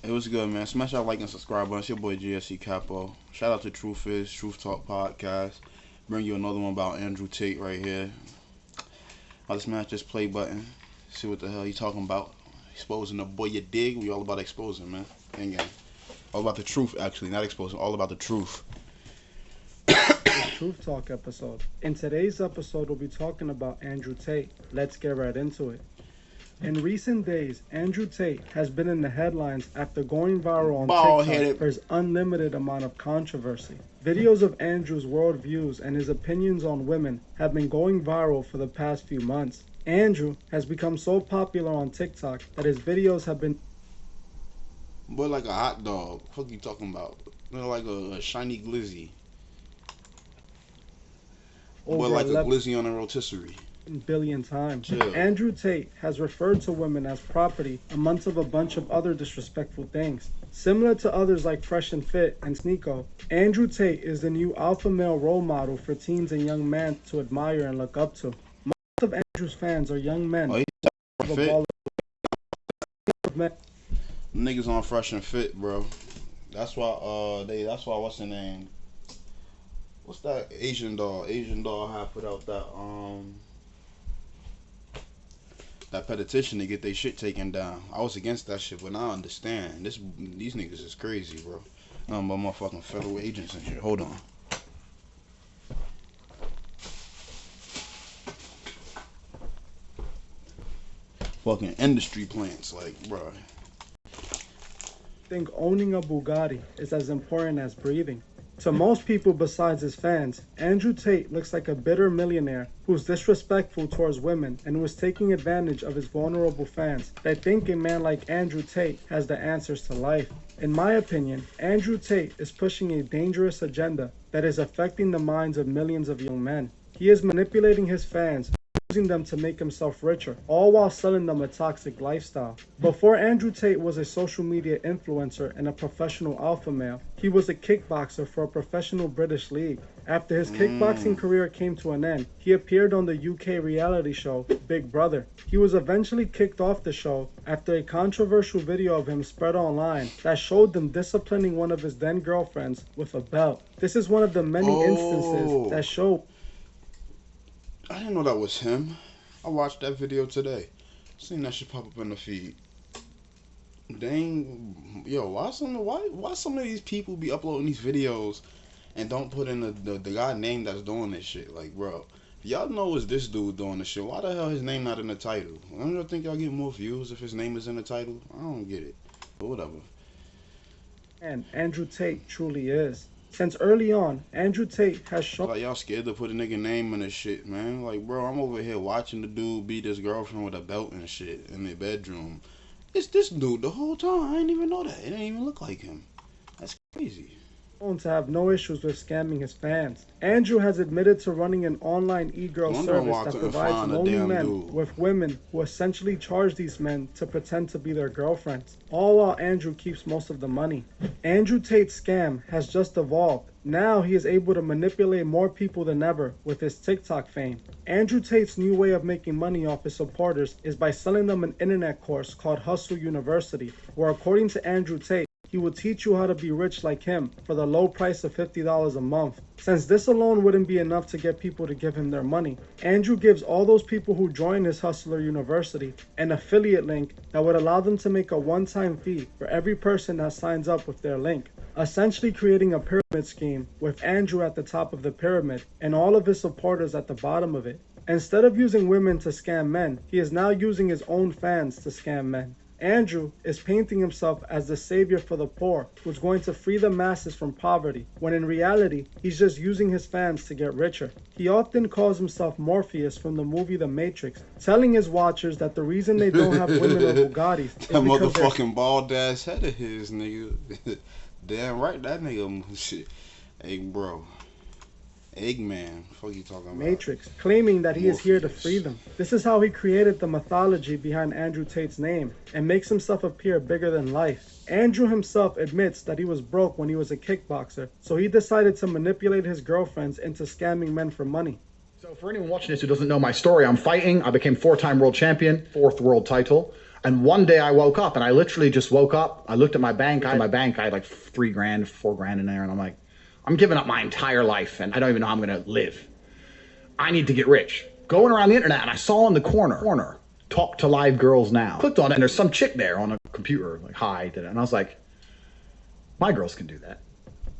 It was good, man. Smash that like and subscribe button. It's your boy GSECAPONE. Shout out to Truth Talk Podcast. Bring you another one about Andrew Tate right here. I'll smash this play button. See what the hell he talking about. Exposing the boy, you dig? We all about exposing, man. Gang gang. All about the truth, actually, not exposing. All about the truth. Truth Talk episode. In today's episode, we'll be talking about Andrew Tate. Let's get right into it. In recent days, Andrew Tate has been in the headlines after going viral on TikTok for his unlimited amount of controversy. Videos of Andrew's worldviews and his opinions on women have been going viral for the past few months. Andrew has become so popular on TikTok that his videos have been Boy, like a hot dog. What the fuck you talking about? Like a shiny glizzy. Boy, like a glizzy on a rotisserie. Billion times. Chill. Andrew Tate has referred to women as property amongst of a bunch of other disrespectful things. Similar to others like Fresh and Fit and Sneeko, Andrew Tate is the new alpha male role model for teens and young men to admire and look up to. Most of Andrew's fans are young men. Niggas on Fresh and Fit, bro. That's why what's the name? What's that Asian doll? Asian doll had put out that petition to get their shit taken down. I was against that shit, but now I understand. These niggas is crazy, bro. Nothing but motherfucking federal agents and shit. Hold on. Fucking industry plants, like, bro. Think owning a Bugatti is as important as breathing. To most people besides his fans, Andrew Tate looks like a bitter millionaire who's disrespectful towards women and who is taking advantage of his vulnerable fans that think a man like Andrew Tate has the answers to life. In my opinion, Andrew Tate is pushing a dangerous agenda that is affecting the minds of millions of young men. He is manipulating his fans, using them to make himself richer, all while selling them a toxic lifestyle. Before Andrew Tate was a social media influencer and a professional alpha male, he was a kickboxer for a professional British league. After his kickboxing career came to an end, he appeared on the UK reality show Big Brother. He was eventually kicked off the show after a controversial video of him spread online that showed them disciplining one of his then girlfriends with a belt. This is one of the many instances that show I didn't know that was him. I watched that video today. Seen that shit pop up in the feed. Dang, yo, why some of these people be uploading these videos and don't put in the guy name that's doing this shit? Like, bro, if y'all know it's this dude doing this shit, why the hell his name not in the title? I don't think y'all get more views if his name is in the title. I don't get it, but whatever. And Andrew Tate truly is. Since early on, Andrew Tate has shown like y'all scared to put a nigga name in this shit, man. Like, bro, I'm over here watching the dude beat his girlfriend with a belt and shit in their bedroom. It's this dude the whole time. I didn't even know that. It didn't even look like him. That's crazy. To have no issues with scamming his fans. Andrew has admitted to running an online e-girl service that provides lonely men with women who essentially charge these men to pretend to be their girlfriends, all while Andrew keeps most of the money. Andrew Tate's scam has just evolved. Now he is able to manipulate more people than ever with his TikTok fame. Andrew Tate's new way of making money off his supporters is by selling them an internet course called Hustle University, where according to Andrew Tate, he will teach you how to be rich like him for the low price of $50 a month. Since this alone wouldn't be enough to get people to give him their money, Andrew gives all those people who join his Hustler University an affiliate link that would allow them to make a one-time fee for every person that signs up with their link, essentially creating a pyramid scheme with Andrew at the top of the pyramid and all of his supporters at the bottom of it. Instead of using women to scam men, he is now using his own fans to scam men. Andrew is painting himself as the savior for the poor who's going to free the masses from poverty, when in reality, he's just using his fans to get richer. He often calls himself Morpheus from the movie The Matrix, telling his watchers that the reason they don't have women or Bugattis is that motherfucking bald ass head of his, nigga. Damn right, that nigga shit. Hey, bro. Eggman, fuck you talking about? Matrix, claiming that he is here to free them. This is how he created the mythology behind Andrew Tate's name and makes himself appear bigger than life. Andrew himself admits that he was broke when he was a kickboxer, so he decided to manipulate his girlfriends into scamming men for money. So for anyone watching this who doesn't know my story, I'm fighting. I became 4-time world champion, 4th world title. And one day I woke up, and I literally just woke up. I looked at my bank. I had like $3,000, $4,000 in there, and I'm like, I'm giving up my entire life, and I don't even know how I'm gonna live. I need to get rich. Going around the internet, and I saw in the corner, talk to live girls now. Clicked on it, and there's some chick there on a computer, like, hi, did it. And I was like, my girls can do that.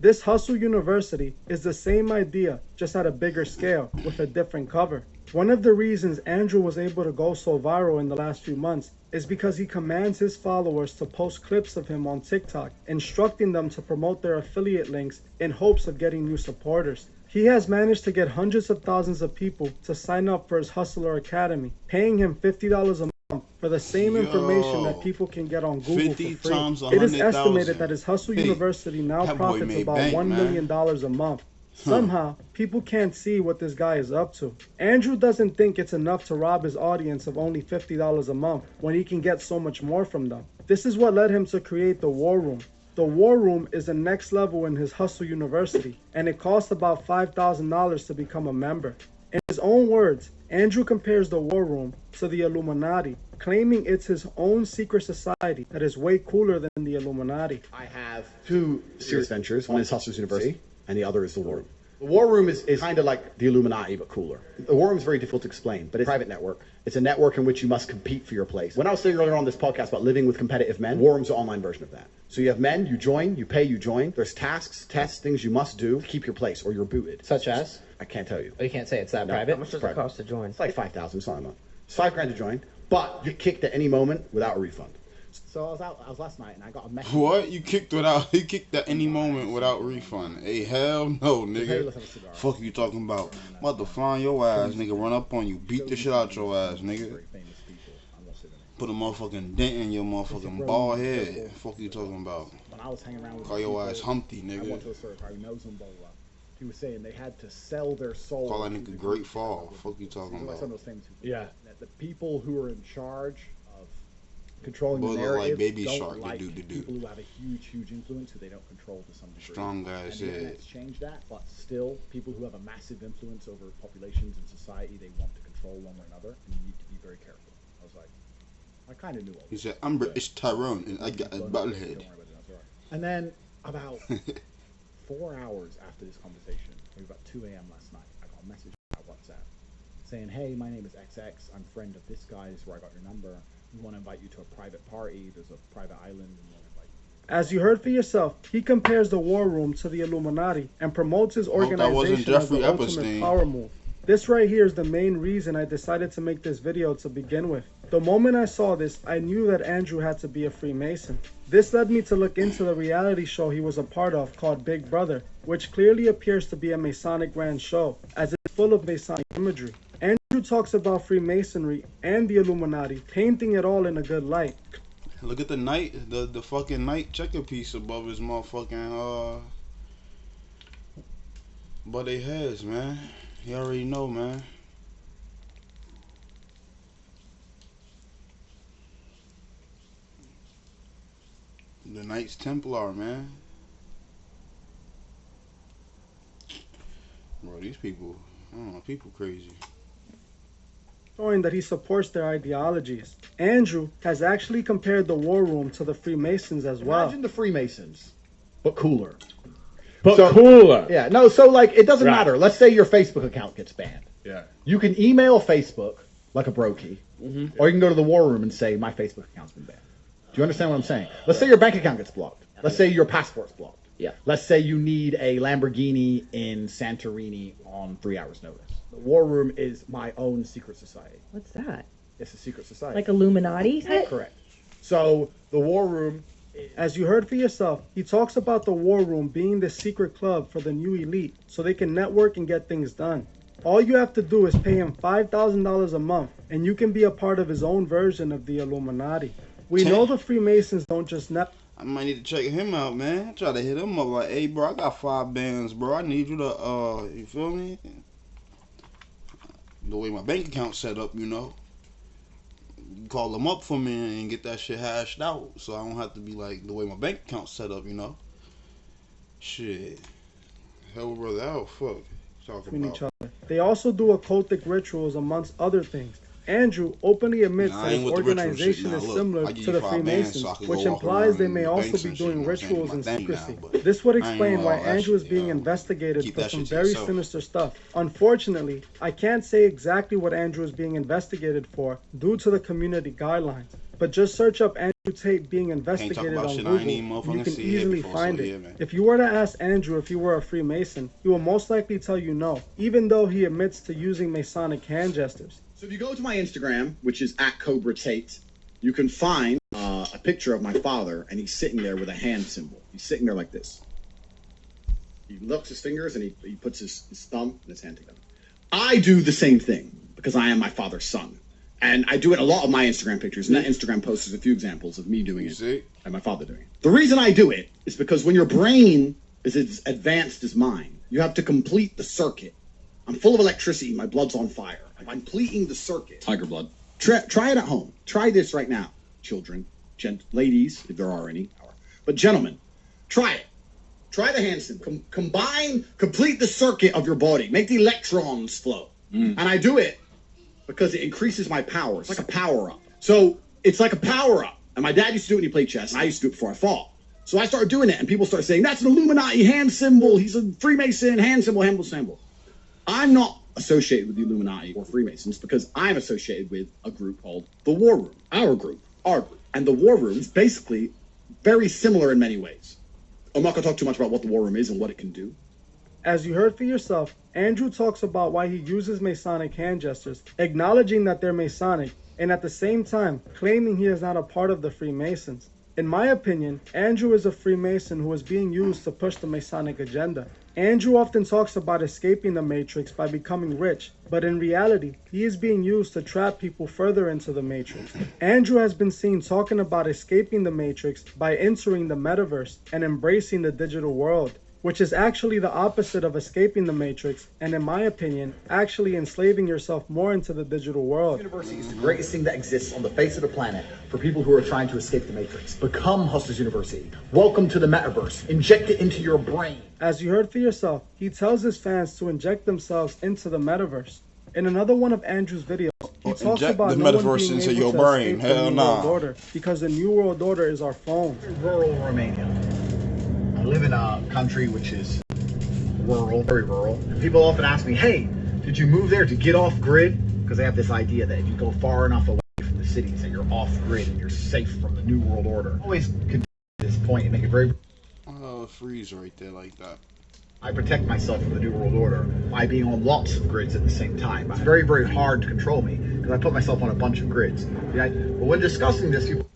This Hustle University is the same idea, just at a bigger scale, with a different cover. One of the reasons Andrew was able to go so viral in the last few months is because he commands his followers to post clips of him on TikTok, instructing them to promote their affiliate links in hopes of getting new supporters. He has managed to get hundreds of thousands of people to sign up for his Hustler Academy, paying him $50 a month for the same information that people can get on Google for free. It is estimated that his Hustle University now profits about $1 million a month. Somehow, people can't see what this guy is up to. Andrew doesn't think it's enough to rob his audience of only $50 a month when he can get so much more from them. This is what led him to create the War Room. The War Room is the next level in his Hustle University, and it costs about $5,000 to become a member. In his own words, Andrew compares the War Room to the Illuminati, claiming it's his own secret society that is way cooler than the Illuminati. I have two serious ventures. One is Hustlers University, and the other is the War Room. The War Room is kind of like the Illuminati, but cooler. The War Room is very difficult to explain, but it's a private network. It's a network in which you must compete for your place. When I was saying earlier on this podcast about living with competitive men, War Room's an online version of that. So you have men, you join, you pay, you join. There's tasks, tests, things you must do to keep your place, or you're booted. Such as? I can't tell you. Oh, you can't say it's that private? How much does it cost to join? It's like $5,000, something like that. It's $5,000 to join, but you kicked at any moment without a refund. So I was last night and I got a message. What? You kicked at any moment without refund? Hey, hell no, nigga. Fuck you talking about? I'm about to find your ass, nigga. Run up on you, beat the shit out your ass, nigga. Put a motherfucking dent in your motherfucking bald head. Fuck you talking about? When I was hanging around with call your ass Humpty, nigga. I went to a service who knows him bowler. He was saying they had to sell their soul. Call that nigga Great Fall. Fuck you talking about? Yeah. That the people who are in charge of controlling the narrative like Baby don't Shark, like do. people who have a huge influence who they don't control to some degree. Strong guys said. And the internet's changed that, but still, people who have a massive influence over populations and society, they want to control one or another, and you need to be very careful. I was like, I kind of knew all this. He said, I'm British Tyrone, and I got a bald head. And then about 4 hours after this conversation, maybe about 2 a.m. last night, I got a message on WhatsApp saying, hey, my name is XX, I'm a friend of this guy, this is where I got your number. We want to invite you to a private party, there's a private island, and we want to invite you. As you heard for yourself, he compares the War Room to the Illuminati and promotes his organization as the ultimate power move. This right here is the main reason I decided to make this video to begin with. The moment I saw this, I knew that Andrew had to be a Freemason. This led me to look into the reality show he was a part of called Big Brother, which clearly appears to be a Masonic ran show, as it's full of Masonic imagery. Andrew talks about Freemasonry and the Illuminati, painting it all in a good light. Look at the fucking night checker piece above his motherfucking above their heads, man. You already know, man. The Knights Templar, man. Bro, these people, I don't know, people crazy. Showing that he supports their ideologies. Andrew has actually compared the War Room to the Freemasons as well. Imagine the Freemasons, but cooler. Cooler. Yeah, no, so like, it doesn't matter. Let's say your Facebook account gets banned. Yeah. You can email Facebook like a brokey, or you can go to the War Room and say, my Facebook account's been banned. Do you understand what I'm saying? Let's say your bank account gets blocked. Let's say your passport's blocked. Yeah. Let's say you need a Lamborghini in Santorini on 3 hours' notice. The War Room is my own secret society. What's that? It's a secret society. Like Illuminati? Correct. So the War Room, as you heard for yourself, he talks about the War Room being the secret club for the new elite so they can network and get things done. All you have to do is pay him $5,000 a month and you can be a part of his own version of the Illuminati. We know the Freemasons don't just I might need to check him out, man. Try to hit him up like, hey, bro, I got 5 bands, bro. I need you to, you feel me? The way my bank account's set up, you know. You call them up for me and get that shit hashed out so I don't have to be like the way my bank account's set up, you know. Shit. Hell, brother, out, fuck. Talking between each other. They also do occultic rituals amongst other things, Andrew openly admits that his organization is similar to the Freemasons, which implies they may also be doing rituals in secrecy. This would explain why Andrew is being investigated for some very sinister stuff. Unfortunately, I can't say exactly what Andrew is being investigated for due to the community guidelines, but just search up Andrew Tate being investigated on Google, you can easily find it. If you were to ask Andrew if he were a Freemason, he will most likely tell you no, even though he admits to using Masonic hand gestures. So if you go to my Instagram, which is @CobraTate, you can find a picture of my father, and he's sitting there with a hand symbol. He's sitting there like this. He looks his fingers, and he puts his thumb and his hand together. I do the same thing because I am my father's son. And I do it in a lot of my Instagram pictures, and that Instagram post is a few examples of me doing it and my father doing it. The reason I do it is because when your brain is as advanced as mine, you have to complete the circuit. I'm full of electricity, my blood's on fire. I'm completing the circuit. Tiger blood. Try it at home. Try this right now, children, ladies, if there are any, but gentlemen, try it. Try the hand symbol. Complete the circuit of your body. Make the electrons flow. And I do it because it increases my power. It's like a power-up. So it's like a power-up. And my dad used to do it when he played chess, and I used to do it before I fought. So I started doing it, and people started saying, that's an Illuminati hand symbol. He's a Freemason hand symbol. I'm not associated with the Illuminati or Freemasons because I'm associated with a group called the War Room. Our group. And the War Room is basically very similar in many ways. I'm not going to talk too much about what the War Room is and what it can do. As you heard for yourself, Andrew talks about why he uses Masonic hand gestures, acknowledging that they're Masonic, and at the same time, claiming he is not a part of the Freemasons. In my opinion, Andrew is a Freemason who is being used to push the Masonic agenda. Andrew often talks about escaping the Matrix by becoming rich, but in reality, he is being used to trap people further into the Matrix. Andrew has been seen talking about escaping the Matrix by entering the metaverse and embracing the digital world, which is actually the opposite of escaping the Matrix, and in my opinion, actually enslaving yourself more into the digital world. University is the greatest thing that exists on the face of the planet for people who are trying to escape the Matrix. Become Hustlers University. Welcome to the metaverse. Inject it into your brain. As you heard for yourself, he tells his fans to inject themselves into the metaverse. In another one of Andrew's videos, he talks about no one being able to escape the New World Order because the New World Order is our phone. Rural Romania. I live in a country which is rural, very rural. And people often ask me, hey, did you move there to get off grid? Because they have this idea that if you go far enough away from the cities, that you're off grid and you're safe from the New World Order. I always continue to this point and make it very... freeze right there like that. I protect myself from the New World Order by being on lots of grids at the same time. It's very, very hard to control me because I put myself on a bunch of grids. But when discussing this, people...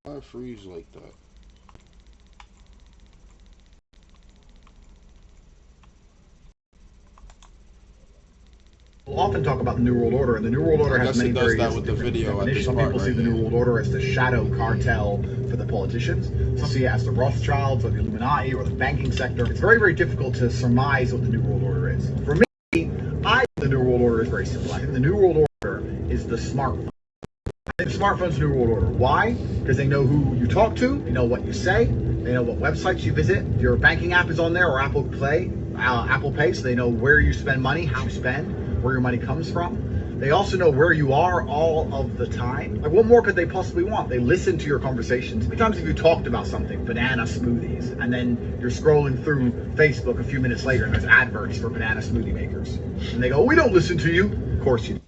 Why freeze like that? We'll often talk about the New World Order, and the New World Order has many various definitions. Some people see the New World Order as the shadow cartel for the politicians. Some see it as the Rothschilds or the Illuminati or the banking sector. It's very, very difficult to surmise what the New World Order is. For me, I think the New World Order is very simple. I think the New World Order is the smartphone. I think the smartphone's the New World Order. Why? Because they know who you talk to, they know what you say, they know what websites you visit. Your banking app is on there, or Apple Pay, so they know where you spend money, how you spend, where your money comes from. They also know where you are all of the time. Like, what more could they possibly want? They listen to your conversations. How many times have you talked about something, banana smoothies, and then you're scrolling through Facebook a few minutes later and there's adverts for banana smoothie makers. And they go, we don't listen to you. Of course you do.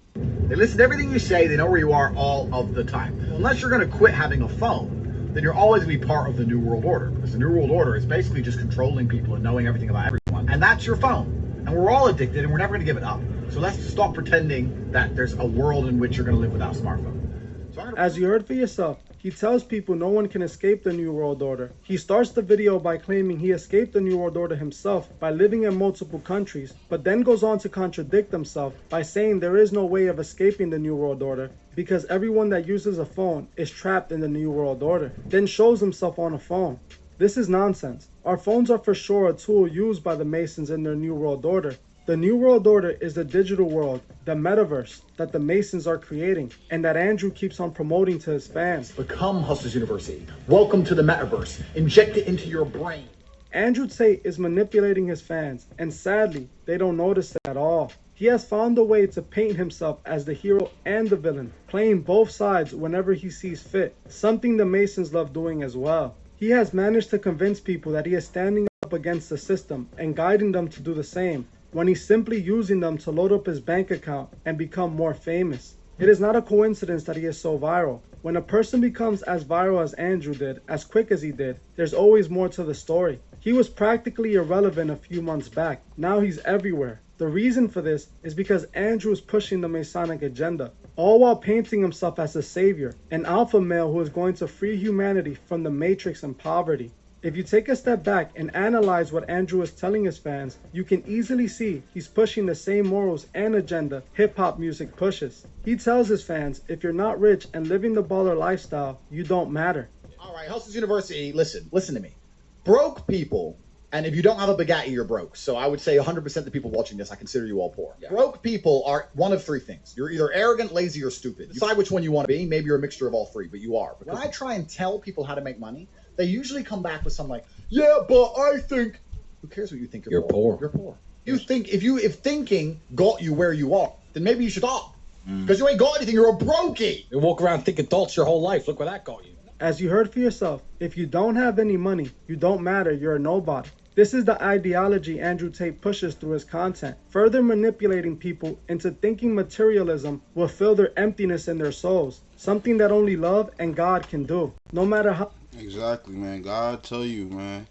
They listen to everything you say. They know where you are all of the time. Unless you're going to quit having a phone, then you're always going to be part of the New World Order. Because the New World Order is basically just controlling people and knowing everything about everyone. And that's your phone. And we're all addicted and we're never going to give it up. So let's stop pretending that there's a world in which you're going to live without a smartphone. As you heard for yourself, he tells people no one can escape the New World Order. He starts the video by claiming he escaped the New World Order himself by living in multiple countries, but then goes on to contradict himself by saying there is no way of escaping the New World Order because everyone that uses a phone is trapped in the New World Order, then shows himself on a phone. This is nonsense. Our phones are for sure a tool used by the Masons in their New World Order. The New World Order is the digital world, the metaverse, that the Masons are creating, and that Andrew keeps on promoting to his fans. Become Hustlers University. Welcome to the metaverse. Inject it into your brain. Andrew Tate is manipulating his fans, and sadly, they don't notice it at all. He has found a way to paint himself as the hero and the villain, playing both sides whenever he sees fit, something the Masons love doing as well. He has managed to convince people that he is standing up against the system and guiding them to do the same, when he's simply using them to load up his bank account and become more famous. It is not a coincidence that he is so viral. When a person becomes as viral as Andrew did, as quick as he did, there's always more to the story. He was practically irrelevant a few months back. Now he's everywhere. The reason for this is because Andrew is pushing the Masonic agenda, all while painting himself as a savior, an alpha male who is going to free humanity from the matrix and poverty. If you take a step back and analyze what Andrew is telling his fans, you can easily see he's pushing the same morals and agenda hip-hop music pushes. He tells his fans, if you're not rich and living the baller lifestyle, you don't matter. All right, Hustlers University, listen to me. Broke people, and if you don't have a Bugatti, you're broke. So I would say 100% of the people watching this, I consider you all poor. Yeah. Broke people are one of three things. You're either arrogant, lazy, or stupid. Decide which one you want to be. Maybe you're a mixture of all three, but you are. When I try and tell people how to make money, they usually come back with something like, yeah, but I think... Who cares what you think? You're poor. You're poor. You think, if thinking got you where you are, then maybe you should stop. Because you ain't got anything, you're a brokey. You walk around thinking adults your whole life. Look where that got you. As you heard for yourself, if you don't have any money, you don't matter, you're a nobody. This is the ideology Andrew Tate pushes through his content, further manipulating people into thinking materialism will fill their emptiness in their souls, something that only love and God can do, no matter how... Exactly, man. God tell you, man.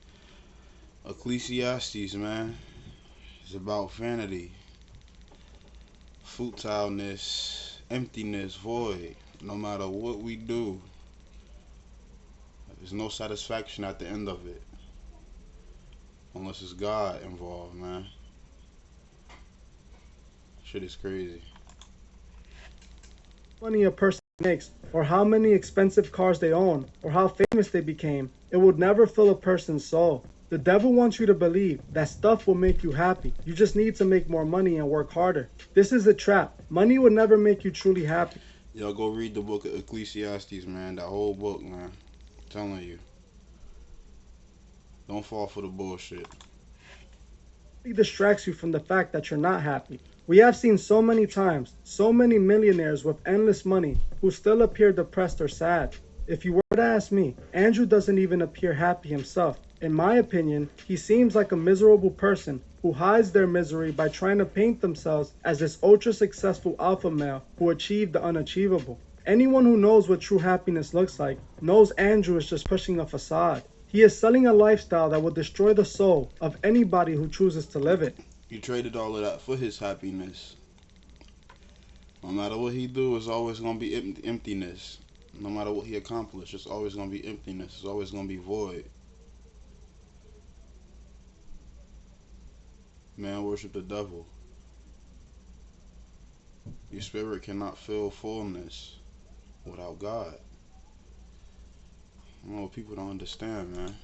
Ecclesiastes, man. It's about vanity, futileness, emptiness, void. No matter what we do, there's no satisfaction at the end of it. Unless it's God involved, man. Shit is crazy. Money a person makes, or how many expensive cars they own, or how famous they became, it would never fill a person's soul. The devil wants you to believe that stuff will make you happy. You just need to make more money and work harder. This is a trap. Money will never make you truly happy. Yo, go read the book of Ecclesiastes, man. That whole book, man. I'm telling you. Don't fall for the bullshit. It distracts you from the fact that you're not happy. We have seen so many times, so many millionaires with endless money who still appear depressed or sad. If you were to ask me, Andrew doesn't even appear happy himself. In my opinion, he seems like a miserable person who hides their misery by trying to paint themselves as this ultra-successful alpha male who achieved the unachievable. Anyone who knows what true happiness looks like knows Andrew is just pushing a facade. He is selling a lifestyle that will destroy the soul of anybody who chooses to live it. He traded all of that for his happiness. No matter what he do, it's always going to be emptiness. No matter what he accomplished, it's always going to be emptiness. It's always going to be void. Man worship the devil. Your spirit cannot feel fullness without God. I don't know what people don't understand, man.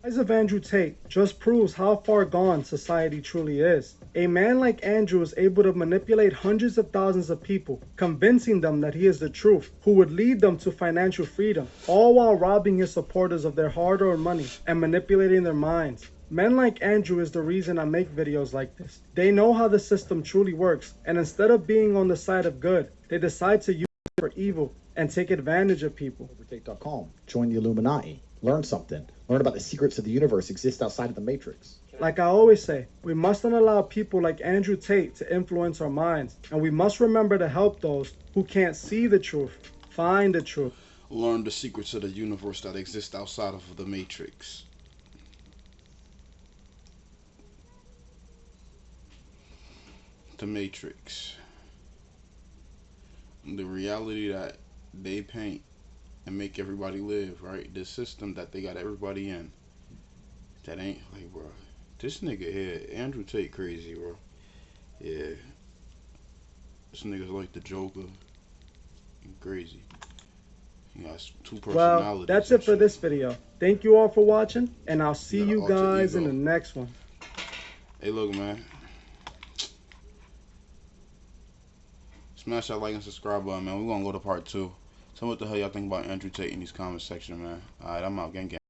The rise of Andrew Tate just proves how far gone society truly is. A man like Andrew is able to manipulate hundreds of thousands of people, convincing them that he is the truth, who would lead them to financial freedom, all while robbing his supporters of their hard-earned money and manipulating their minds. Men like Andrew is the reason I make videos like this. They know how the system truly works, and instead of being on the side of good, they decide to use it for evil and take advantage of people. Tate.com. Join the Illuminati. Learn something. Learn about the secrets of the universe exist outside of the Matrix. Like I always say, we mustn't allow people like Andrew Tate to influence our minds, and we must remember to help those who can't see the truth, find the truth. Learn the secrets of the universe that exist outside of the Matrix. The Matrix. The reality that they paint and make everybody live, right? The system that they got everybody in. That ain't like, bro. This nigga here, Andrew Tate, crazy, bro. Yeah. This nigga's like the Joker. Crazy. He has two personalities. Well, that's it for this video. Thank you all for watching, and I'll see you guys in the next one. Hey, look, man. Smash that like and subscribe button, man. We're gonna go to part 2. Tell me what the hell y'all think about Andrew Tate in these comment section, man. Alright, I'm out. Gang, gang.